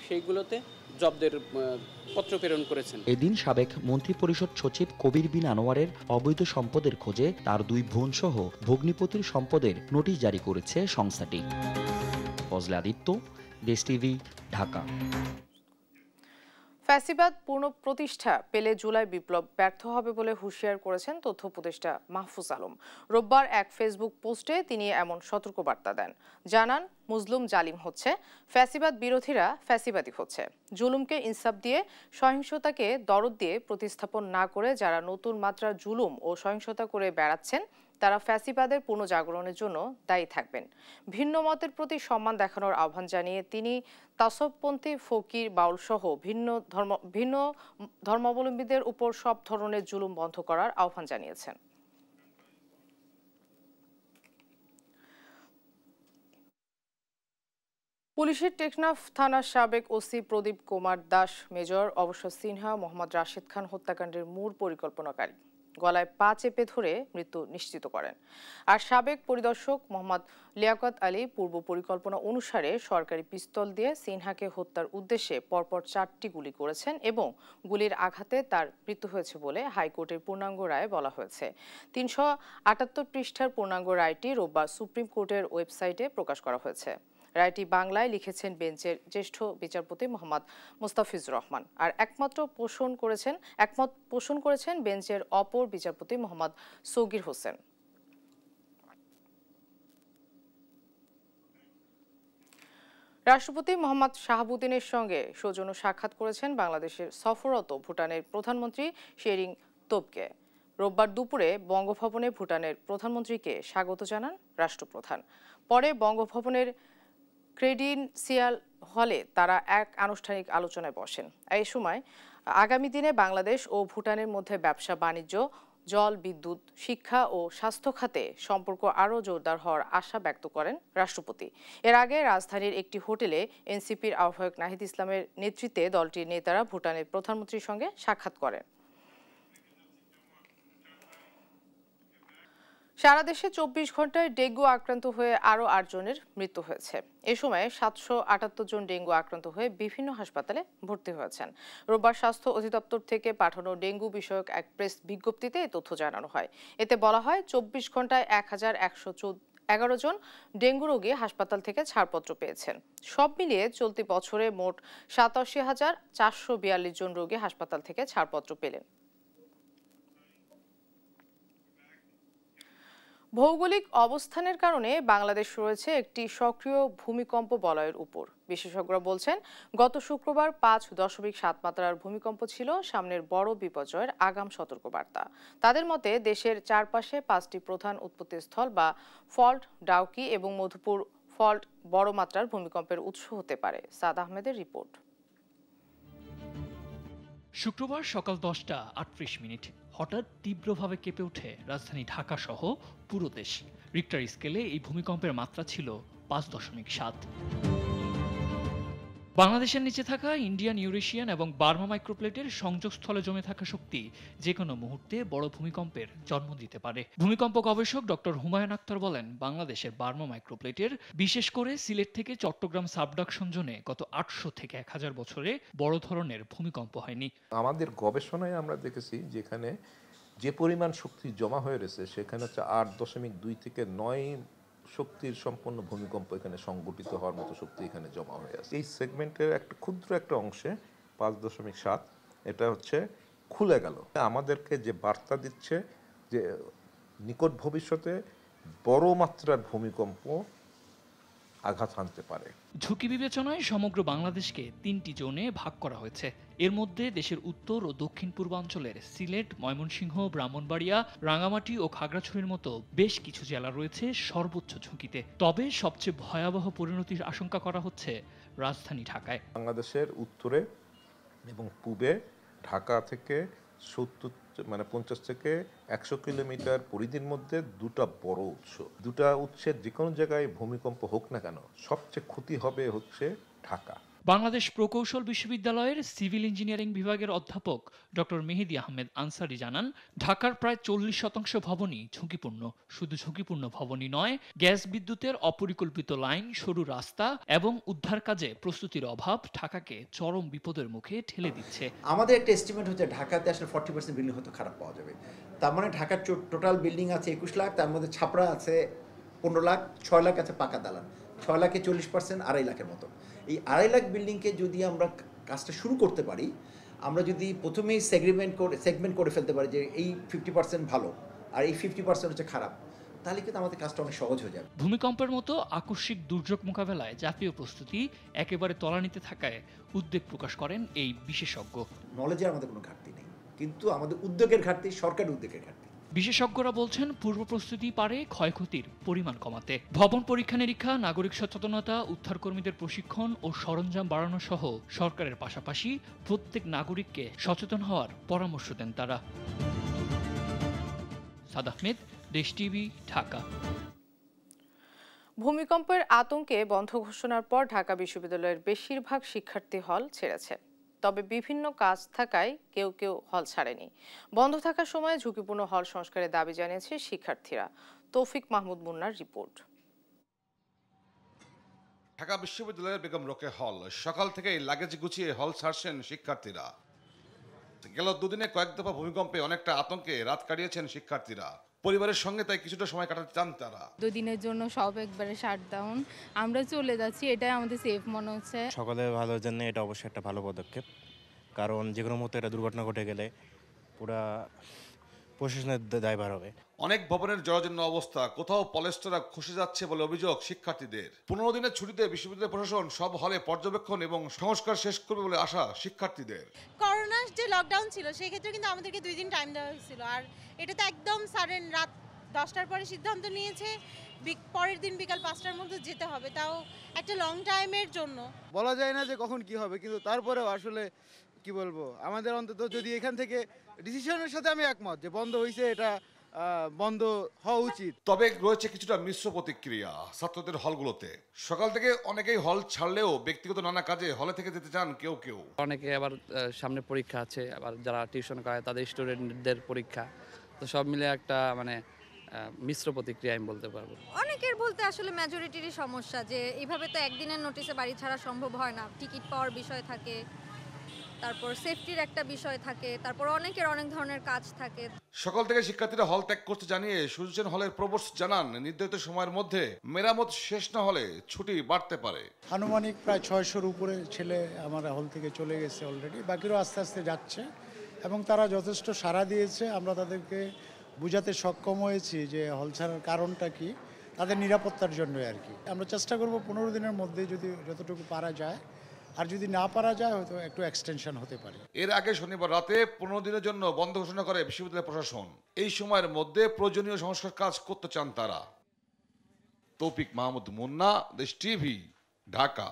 সেইগুলোতে জব্দের পত্র প্রেরণ করেছেন। এদিন সাবেক মন্ত্রিপরিষদ সচিব কবির বিন আনোয়ারের অবৈধ সম্পদের খোঁজে তার 2 বোন সহ ভগ্নিপতির সম্পদের নোটিশ জারি করেছে সংস্থাটি। ফজলে আদিত্য, দেশ টিভি, ঢাকা। ফ্যাসিবাদ পুনঃপ্রতিষ্ঠা পেলে জুলাই বিপ্লব ব্যর্থ হবে বলে হুঁশিয়ার করেছেন তথ্য উপদেষ্টা মাহফুজ আলম। রোববার এক ফেসবুক পোস্টে তিনি এমন সতর্কবার্তা দেন। জানান, মুজলুম জালিম হচ্ছে, ফ্যাসিবাদ বিরোধীরা ফ্যাসিবাদী হচ্ছে। জুলুমকে ইনসাফ দিয়ে, সহিংসতাকে দরদ দিয়ে প্রতিস্থাপন না করে যারা নতুন মাত্রার জুলুম ও সহিংসতা করে বেড়াচ্ছেন তারা ফ্যাসিবাদের পুনঃজাগরণের জন্য দায়ী থাকবেন। ভিন্ন মতের প্রতি সম্মান দেখানোর আহ্বান জানিয়ে তিনি তাসবপন্থী, ফকির, বাউল সহ ভিন্ন ধর্মাবলম্বীদের উপর সব ধরনের জুলুম বন্ধ করার আহ্বান জানিয়েছেন। পুলিশের টেকনাফ থানার সাবেক ওসি প্রদীপ কুমার দাস মেজর অবসর সিনহা মোহাম্মদ রাশেদ খান হত্যাকাণ্ডের মূল পরিকল্পনাকারী। গলায় পা চেপে ধরে মৃত্যু নিশ্চিত করেন। আর সাবেক পরিদর্শক মোহাম্মদ লিয়াকত আলী পূর্ব পরিকল্পনা অনুসারে সরকারি পিস্তল দিয়ে সিনহাকে হত্যার উদ্দেশ্যে পরপর 4টি গুলি করেছেন এবং গুলির আঘাতে তার মৃত্যু হয়েছে বলে হাইকোর্টের পূর্ণাঙ্গ রায়ে বলা হয়েছে। 378 পৃষ্ঠার পূর্ণাঙ্গ রায়টি রোববার সুপ্রিম কোর্টের ওয়েবসাইটে প্রকাশ করা হয়েছে। রায়টি বাংলায় লিখেছেন বেঞ্চের জ্যেষ্ঠ বিচারপতি মোহাম্মদ মুস্তাফিজুর রহমান। আর একমত পোষণ করেছেন বেঞ্চের অপর বিচারপতি মোহাম্মদ সগির হোসেন। রাষ্ট্রপতি মোহাম্মদ শাহাবুদ্দিনের সঙ্গে সৌজন্য সাক্ষাৎ করেছেন বাংলাদেশের সফররত ভুটানের প্রধানমন্ত্রী শেরিং তোবগে। রোববার দুপুরে বঙ্গভবনে ভুটানের প্রধানমন্ত্রীকে স্বাগত জানান রাষ্ট্রপ্রধান। পরে বঙ্গভবনের ক্রেডেন্সিয়াল হলে তারা এক আনুষ্ঠানিক আলোচনায় বসেন। এই সময় আগামী দিনে বাংলাদেশ ও ভুটানের মধ্যে ব্যবসা বাণিজ্য, জল, বিদ্যুৎ, শিক্ষা ও স্বাস্থ্য খাতে সম্পর্ক আরও জোরদার হওয়ার আশা ব্যক্ত করেন রাষ্ট্রপতি। এর আগে রাজধানীর একটি হোটেলে এনসিপির আহ্বায়ক নাহিদ ইসলামের নেতৃত্বে দলটির নেতারা ভুটানের প্রধানমন্ত্রীর সঙ্গে সাক্ষাৎ করেন। সারা দেশে 24 ঘন্টায় ডেঙ্গু আক্রান্ত হয়ে আরও 8 জনের মৃত্যু হয়েছে। এ সময় 778 জন ডেঙ্গু আক্রান্ত হয়ে বিভিন্ন হাসপাতালে ভর্তি হয়েছেন। রোববার স্বাস্থ্য অধিদপ্তর থেকে পাঠানো ডেঙ্গু বিষয়ক এক প্রেস বিজ্ঞপ্তিতে এই তথ্য জানানো হয়। এতে বলা হয় 24 ঘন্টায় 1111 জন ডেঙ্গু রোগী হাসপাতাল থেকে ছাড়পত্র পেয়েছেন। সব মিলিয়ে চলতি বছরে মোট 87,442 জন রোগী হাসপাতাল থেকে ছাড়পত্র পেলেন। ভৌগোলিক অবস্থানের কারণে বাংলাদেশ রয়েছে একটি সক্রিয় ভূমিকম্প বলয়ের উপর। বিশেষজ্ঞরা বলছেন, গত শুক্রবার 5.7 মাত্রার ভূমিকম্প ছিল সামনের বড় বিপর্যয়ের আগাম সতর্কবার্তা। তাদের মতে দেশের চারপাশে 5টি প্রধান উৎপত্তিস্থল বা ফল্ট, ডাউকি এবং মধুপুর ফল্ট বড় মাত্রার ভূমিকম্পের উৎস হতে পারে। সাদ আহমেদের রিপোর্ট। শুক্রবার সকাল 10:38 হঠাৎ তীব্রভাবে কেঁপে ওঠে রাজধানী ঢাকা সহ পুরো দেশ। রিক্টার স্কেলে এই ভূমিকম্পের মাত্রা ছিল 5.7। বাংলাদেশের নিচে থাকা ইন্ডিয়ান, ইউরেশিয়ান এবং বার্মা মাইক্রোপ্লেটের সংযোগস্থলে জমে থাকা শক্তি যে কোনো মুহূর্তে বড় ভূমিকম্পের জন্ম দিতে পারে। ভূমিকম্প গবেষক ডক্টর হুমায়ুন আক্তার বলেন, বাংলাদেশের বার্মা মাইক্রোপ্লেটের বিশেষ করে সিলেট থেকে চট্টগ্রাম সাবডাকশন জোনে গত 800 থেকে 1000 বছরে বড় ধরনের ভূমিকম্প হয়নি। আমাদের গবেষণায় আমরা দেখেছি যেখানে যে পরিমাণ শক্তি জমা হয়ে রয়েছে সেখানে হচ্ছে 8.2 থেকে 9 শক্তির সম্পন্ন ভূমিকম্প এখানে সংগঠিত হওয়ার মতো শক্তি এখানে জমা হয়ে আছে। এই সেগমেন্টের একটা ক্ষুদ্র একটা অংশে 5.7 এটা হচ্ছে খুলে গেল। আমাদেরকে যে বার্তা দিচ্ছে যে নিকট ভবিষ্যতে বড় মাত্রার ভূমিকম্প আঘাত হানতে পারে। ঝুঁকি বিবেচনায় সমগ্র বাংলাদেশকে 3টি জোনে ভাগ করা হয়েছে। এর মধ্যে দেশের উত্তর ও দক্ষিণ পূর্বাঞ্চলের সিলেট, ময়মনসিংহ, ব্রাহ্মণবাড়িয়া, রাঙামাটি ও খাগড়াছড়ির মতো বেশ কিছু জেলা রয়েছে সর্বোচ্চ ঝুঁকিতে। তবে সবচেয়ে ভয়াবহ পরিণতির আশঙ্কা করা হচ্ছে রাজধানী ঢাকায়। বাংলাদেশের উত্তরে এবং পূবে ঢাকা থেকে 50 থেকে 100 কিলোমিটার পরিধির মধ্যে দুটা বড় উৎস। দুটা উৎসের যে কোনো জায়গায় ভূমিকম্প হোক না কেন সবচেয়ে ক্ষতি হবে হচ্ছে ঢাকা। বাংলাদেশ প্রকৌশল বিশ্ববিদ্যালয়ের সিভিল ইঞ্জিনিয়ারিং বিভাগের অধ্যাপক ডক্টর মেহেদী আহমেদ আনসারী জানান, ঢাকার প্রায় 40% ভবনই ঝুঁকিপূর্ণ। শুধু ঝুঁকিপূর্ণ ভবনই নয়, গ্যাস বিদ্যুতের অপরিকল্পিত লাইন, সরু রাস্তা এবং উদ্ধার কাজে প্রস্তুতির অভাব ঢাকাকে চরম বিপদের মুখে ঠেলে দিচ্ছে। আমাদের একটা এস্টিমেট হচ্ছে ঢাকাতে আসলে 40% বিল্ডিং হয়তো খারাপ পাওয়া যাবে। তার মানে ঢাকার টোটাল বিল্ডিং আছে 21 লাখ, তার মধ্যে ছাপড়া আছে 15 লাখ, 6 লাখ আছে পাকা দালান। 6 লাখে 40% 2.5 লাখের মতো। এই 2.5 লাখ বিল্ডিংকে যদি আমরা কাজটা শুরু করতে পারি, আমরা যদি প্রথমেই সেগমেন্ট করে ফেলতে পারি যে এই 50% ভালো আর এই 50% হচ্ছে খারাপ, তাহলে কিন্তু আমাদের কাজটা অনেক সহজ হয়ে যাবে। ভূমিকম্পের মতো আকস্মিক দুর্যোগ মোকাবেলায় জাতীয় প্রস্তুতি একেবারে তলানিতে থাকায় উদ্বেগ প্রকাশ করেন এই বিশেষজ্ঞ। নলেজের আমাদের কোনো ঘাটতি নেই, কিন্তু আমাদের উদ্যোগের ঘাটতি, সরকারি উদ্যোগের ঘাটতি। বিশেষজ্ঞরা বলছেন, পূর্ব প্রস্তুতি পারে ক্ষয়ক্ষতির পরিমাণ কমাতে। ভবন পরীক্ষা নিরীক্ষা, নাগরিক সচেতনতা, উদ্ধারকর্মীদের প্রশিক্ষণ ও সরঞ্জাম বাড়ানো সহ সরকারের পাশাপাশি প্রত্যেক নাগরিককে সচেতন হওয়ার পরামর্শ দেন তারা। সাদ আহমেদ, দেশ টিভি, ঢাকা। ভূমিকম্পের আতঙ্কে বন্ধ ঘোষণার পর ঢাকা বিশ্ববিদ্যালয়ের বেশিরভাগ শিক্ষার্থী হল ছেড়েছে। তবে বিভিন্ন কাজ থাকায় কেউ কেউ হল ছাড়েনি। বন্ধ থাকার সময় ঝুঁকিপূর্ণ হল সংস্কারের দাবি জানিয়েছে শিক্ষার্থীরা। তৌফিক মাহমুদ মুন্নার রিপোর্ট। ঢাকা বিশ্ববিদ্যালয়ের বেগম রোকেয়া হল সকাল থেকেই লাগেজ গুছিয়ে হল ছাড়ছেন শিক্ষার্থীরা। গেল দুদিনে কয়েক দফা ভূমিকম্পে অনেকটা আতঙ্কে রাত কাটিয়েছেন শিক্ষার্থীরা। পরিবারের সঙ্গে তাই কিছুটা সময় কাটাতে চান তারা। দুদিনের জন্য সব একবারে শাটডাউন, আমরা চলে যাচ্ছি, এটাই আমাদের সেফ মনে হচ্ছে। সকলের ভালোর জন্য এটা অবশ্যই একটা ভালো পদক্ষেপ, কারণ যে কোনো মুহূর্তে একটা দুর্ঘটনা ঘটে গেলে পুরা প্রশাসনের দায়ভার হবে। অনেক ভবনের জরাজীর্ণ অবস্থা, কোথাও পলেস্টারা খসে যাচ্ছে বলে অভিযোগ শিক্ষার্থীদের। 15 দিনের ছুটিতে বিশ্ববিদ্যালয় প্রশাসন সব হলে পর্যবেক্ষণ এবং সংস্কার শেষ করবে বলে আশা শিক্ষার্থীদের। করোনার যে লকডাউন ছিল সেই ক্ষেত্রে কিন্তু আমাদেরকে 2 দিন টাইম দেওয়া হয়েছিল, আর এটা তো একদম সাডেন রাত 10টার পরে সিদ্ধান্ত নিয়েছে পরের দিন বিকাল 5টার মধ্যে যেতে হবে, তাও একটা লং টাইমের জন্য। বলা যায় না যে কখন কি হবে, কিন্তু তারপরেও আসলে কি বলবো, আমাদের অন্তত যদি এখান থেকে ডিসিশনের সাথে আমি একমত যে বন্ধ হয়েছে, এটা বন্ধ হওয়া উচিত। তবে রয়েছে কিছুটা মিশ্র প্রতিক্রিয়া ছাত্রদের হলগুলোতে। সকাল থেকে অনেকেই হল ছাড়লেও ব্যক্তিগত নানা কাজে হলে থেকে যেতে চান কেউ কেউ। অনেকে আবার সামনে পরীক্ষা আছে, আবার যারা টিউশন করে তাদের স্টুডেন্টদের পরীক্ষা, তো সব মিলে একটা মিশ্র প্রতিক্রিয়া আমি বলতে পারবো। অনেকের বলতে আসলে মেজরিটিরই সমস্যা যে এইভাবে তো একদিনের নোটিশে বাড়ি ছাড়া সম্ভব হয় না। টিকিট পাওয়ার বিষয় থাকে, তারপর সেফটির একটা বিষয় থাকে, তারপর অনেকের অনেক ধরনের কাজ থাকে। সকাল থেকে শিক্ষার্থীরা হল ত্যাগ করতে জানিয়ে সুজন হলের প্রবোস্ট জানান, নির্ধারিত সময়ের মধ্যে মেরামত শেষ না হলে ছুটি বাড়তে পারে। আনুমানিক প্রায় 600-র উপরে ছেলে আমার হল থেকে চলে গেছে অলরেডি, বাকিরাও আস্তে আস্তে যাচ্ছে এবং তারা যথেষ্ট সাড়া দিয়েছে। আমরা তাদেরকে বোঝাতে সক্ষম হয়েছি যে হল ছাড়ার কারণটা কি, তাদের নিরাপত্তার জন্যই আর কি। আমরা চেষ্টা করব 15 দিনের মধ্যে যদি যতটুকু পারা যায়, আর যদি না পারা যায় হয়তো একটু এক্সটেনশন হতে পারে। এর আগে শনিবার রাতে 15 দিনের জন্য বন্ধ ঘোষণা করে বিশ্ববিদ্যালয় প্রশাসন। এই সময়ের মধ্যে প্রয়োজনীয় সংস্কার কাজ করতে চান তারা। তৌফিক মাহমুদ মুন্না, দেশ টিভি, ঢাকা।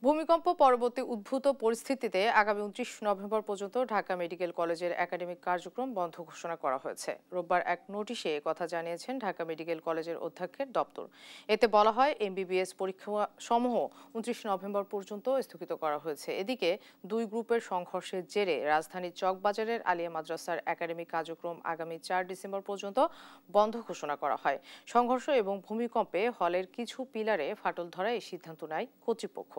ভূমিকম্প পরবর্তী উদ্ভূত পরিস্থিতিতে আগামী 29 নভেম্বর পর্যন্ত ঢাকা মেডিকেল কলেজের একাডেমিক কার্যক্রম বন্ধ ঘোষণা করা হয়েছে। রোববার এক নোটিশে কথা জানিয়েছেন ঢাকা মেডিকেল কলেজের অধ্যক্ষের দপ্তর। এতে বলা হয়, MBBS পরীক্ষা সমূহ 29 নভেম্বর পর্যন্ত স্থগিত করা হয়েছে। এদিকে দুই গ্রুপের সংঘর্ষের জেরে রাজধানীর চকবাজারের আলিয়া মাদ্রাসার একাডেমিক কার্যক্রম আগামী 4 ডিসেম্বর পর্যন্ত বন্ধ ঘোষণা করা হয়। সংঘর্ষ এবং ভূমিকম্পে হলের কিছু পিলারে ফাটল ধরায় এই সিদ্ধান্ত নেয় কর্তৃপক্ষ।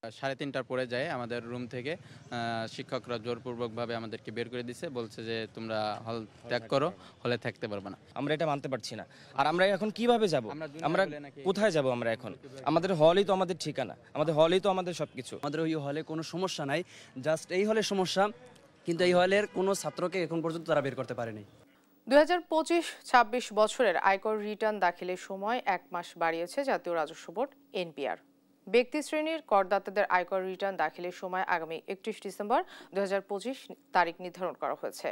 3:30টার পরে যায় আমাদের রুম থেকে শিক্ষকরা জোরপূর্বকভাবে আমাদেরকে বের করে দিছে, বলছে যে তোমরা হল ত্যাগ করো, হলে থাকতে পারবে না। আমরা এটা মানতে পারছি না। আর আমরা এখন কিভাবে যাব? আমরা কোথায় যাব? আমরা এখন আমাদের হলই তো আমাদের ঠিকানা, আমাদের হলই তো আমাদের সবকিছু। আমাদের ওই হলে কোনো সমস্যা নাই, জাস্ট এই হলের সমস্যা, কিন্তু এই হলের কোনো ছাত্রকে এখন পর্যন্ত তারা বের করতে পারেনি। 2025-26 বছরের আয়কর রিটার্ন দাখিলের সময় 1 মাস বাড়িয়েছে জাতীয় রাজস্ব বোর্ড NPR। ব্যক্তি শ্রেণীর করদাতাদের আয়কর রিটার্ন দাখিলের সময় আগামী 31 ডিসেম্বর 2025 তারিখ নির্ধারণ করা হয়েছে।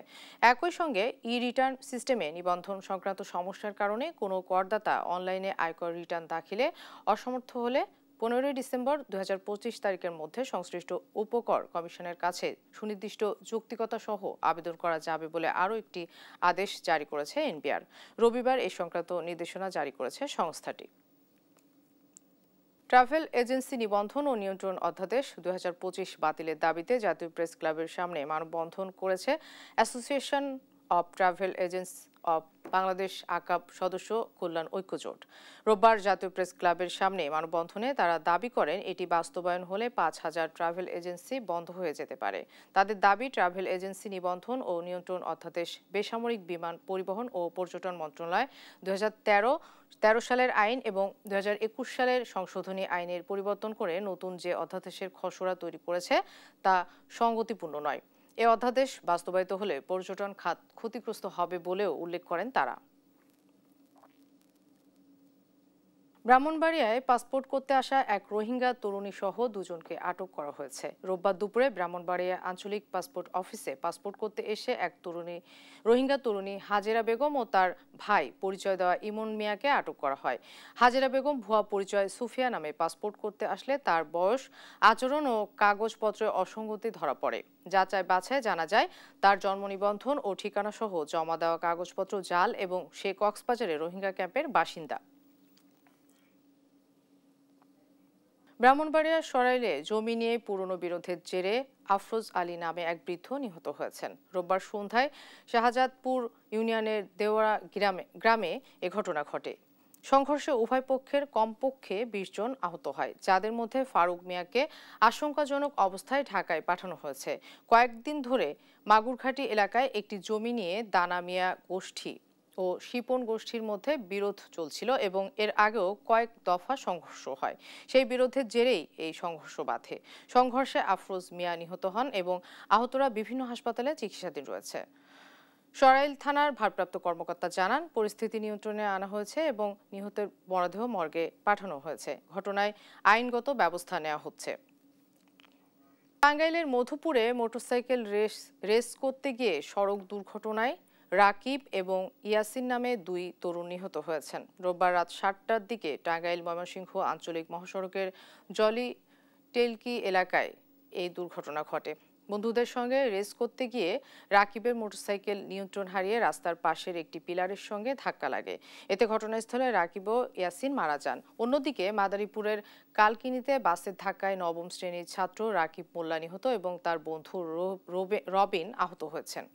একই সঙ্গে রিটার্ন সিস্টেমে নিবন্ধন সংক্রান্ত সমস্যার কারণে কোনো করদাতা অনলাইনে আয়কর রিটার্ন দাখিলে অসমর্থ হলে 15 ডিসেম্বর 2025 তারিখের মধ্যে সংশ্লিষ্ট উপকর কমিশনের কাছে সুনির্দিষ্ট যৌক্তিকতা সহ আবেদন করা যাবে বলে আরও একটি আদেশ জারি করেছে NPR। রবিবার এই সংক্রান্ত নির্দেশনা জারি করেছে সংস্থাটি। ট্রাভেল এজেন্সি নিবন্ধন ও নিয়ন্ত্রণ অধ্যাদেশ 2025 বাতিলের দাবিতে জাতীয় প্রেস ক্লাবের সামনে মানববন্ধন করেছে association of travel agents of Bangladesh আকাব সদস্য কল্যাণ ঐক্য জোট। রোববার জাতীয় প্রেস ক্লাবের সামনে মানববন্ধনে তারা দাবি করেন, এটি বাস্তবায়ন হলে 5000 ট্রাভেল এজেন্সি বন্ধ হয়ে যেতে পারে। তাদের দাবি, ট্রাভেল এজেন্সি নিবন্ধন ও নিয়ন্ত্রণ অধ্যাদেশ বেসামরিক বিমান পরিবহন ও পর্যটন মন্ত্রণালয় 2013 সালের আইন এবং 2021 সালের সংশোধনী আইনের পরিবর্তন করে নতুন যে অধ্যাদেশের খসড়া তৈরি করেছে তা সঙ্গতিপূর্ণ নয়। এ অধ্যাদেশ বাস্তবায়িত হলে পর্যটন খাত ক্ষতিগ্রস্ত হবে বলেও উল্লেখ করেন তারা। ব্রাহ্মণবাড়িয়ায় পাসপোর্ট করতে আসা এক রোহিঙ্গা তরুণী সহ দুজনকে আটক করা হয়েছে। রোববার দুপুরে ব্রাহ্মণবাড়িয়া আঞ্চলিক পাসপোর্ট অফিসে পাসপোর্ট করতে এসে এক রোহিঙ্গা তরুণী হাজেরা বেগম ও তার ভাই পরিচয় দেওয়া ইমন মিয়াকে আটক করা হয়। হাজেরা বেগম ভুয়া পরিচয় সুফিয়া নামে পাসপোর্ট করতে আসলে তার বয়স, আচরণ ও কাগজপত্রে অসঙ্গতি ধরা পড়ে। যাচাই বাছাই জানা যায়, তার জন্ম নিবন্ধন ও ঠিকানা সহ জমা দেওয়া কাগজপত্র জাল এবং সে কক্সবাজারে রোহিঙ্গা ক্যাম্পের বাসিন্দা। ব্রাহ্মণবাড়িয়ার সরাইলে জমি নিয়ে পুরনো বিরোধের জেরে আফরোজ আলী নামে এক বৃদ্ধ নিহত হয়েছেন। রোববার সন্ধ্যায় শাহজাদপুর ইউনিয়নের দেওয়ারা গ্রামে এ ঘটনা ঘটে। সংঘর্ষে উভয় পক্ষের কমপক্ষে 20 জন আহত হয়, যাদের মধ্যে ফারুক মিয়াকে আশঙ্কাজনক অবস্থায় ঢাকায় পাঠানো হয়েছে। কয়েকদিন ধরে মাগুরঘাটি এলাকায় একটি জমি নিয়ে দানা মিয়া গোষ্ঠী ও শিপন গোষ্ঠীর মধ্যে বিরোধ চলছিল এবং এর আগেও কয়েক দফা সংঘর্ষ হয়। সেই বিরোধের জেরেই এই সংঘর্ষ বাধে। সংঘর্ষে আফরোজ মিয়া নিহত হন এবং আহতরা বিভিন্ন হাসপাতালে চিকিৎসাধীন রয়েছে। সরাইল থানার ভারপ্রাপ্ত কর্মকর্তা জানান, পরিস্থিতি নিয়ন্ত্রণে আনা হয়েছে এবং নিহতের মরদেহ মর্গে পাঠানো হয়েছে। ঘটনায় আইনগত ব্যবস্থা নেওয়া হচ্ছে। টাঙ্গাইলের মধুপুরে মোটরসাইকেল রেস করতে গিয়ে সড়ক দুর্ঘটনায় রাকিব এবং ইয়াসিন নামে 2 তরুণ নিহত হয়েছেন। রোববার রাত 7টার দিকে টাঙ্গাইল ময়মনসিংহ আঞ্চলিক মহাসড়কের জলি টেলকি এলাকায় এই দুর্ঘটনা ঘটে। বন্ধুদের সঙ্গে রেস করতে গিয়ে রাকিবের মোটরসাইকেল নিয়ন্ত্রণ হারিয়ে রাস্তার পাশের একটি পিলারের সঙ্গে ধাক্কা লাগে। এতে ঘটনাস্থলে রাকিব ও ইয়াসিন মারা যান। অন্যদিকে মাদারীপুরের কালকিনিতে বাসের ধাক্কায় 9ম শ্রেণীর ছাত্র রাকিব মোল্লা নিহত এবং তার বন্ধু রবিন আহত হয়েছেন।